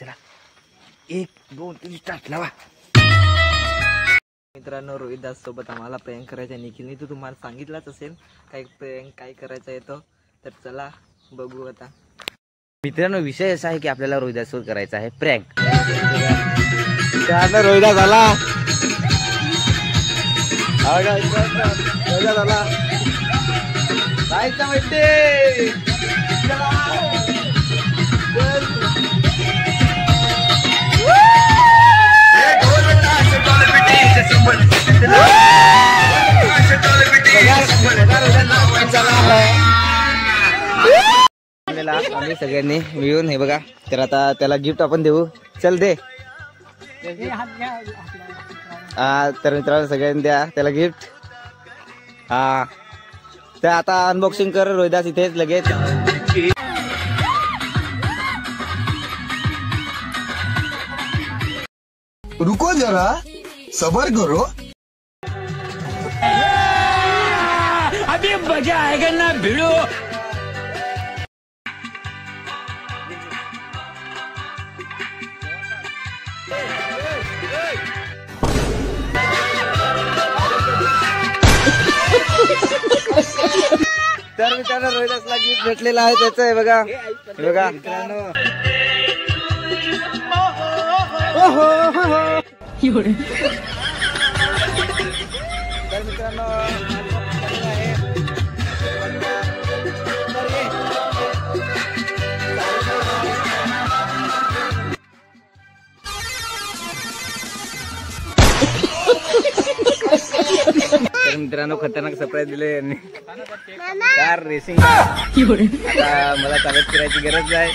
चला 1 2 3 स्टार्ट लावा। मित्रांनो रोहिदास सोबत आम्हाला प्रँक करायचा, निखिलने तो तुम्हाला सांगितलंच असेल काय प्रँक काय करायचा येतो, तर चला बघू आता। मित्रांनो विषय असा आहे की आपल्याला रोहिदास सोबत करायचा आहे प्रँक। रोहिदास आला, रोहिदास आला जायचं माहिती। आम्ही सगळ्यांनी मिळून हे बघा, तर आता त्याला गिफ्ट आपण देऊ। चल दे। तर मित्रांनो सगळ्यांनी द्या त्याला गिफ्ट। हा तर आता अनबॉक्सिंग कर रोहिदास इथेच लगेच। रुको जरा सबर करो, अभी मजा आएगा ना भिड़ो। तर मित्रांनो रोहिदासला गिफ्ट भेटलेला आहे त्याचं, हे बघा हे बघा मित्रांनो। तर मित्रांनो तर मित्रांनो खतरनाक सरप्राईज दिले यांनी। कार रेसिंग आता मला चालत फिरायची गरज आहे।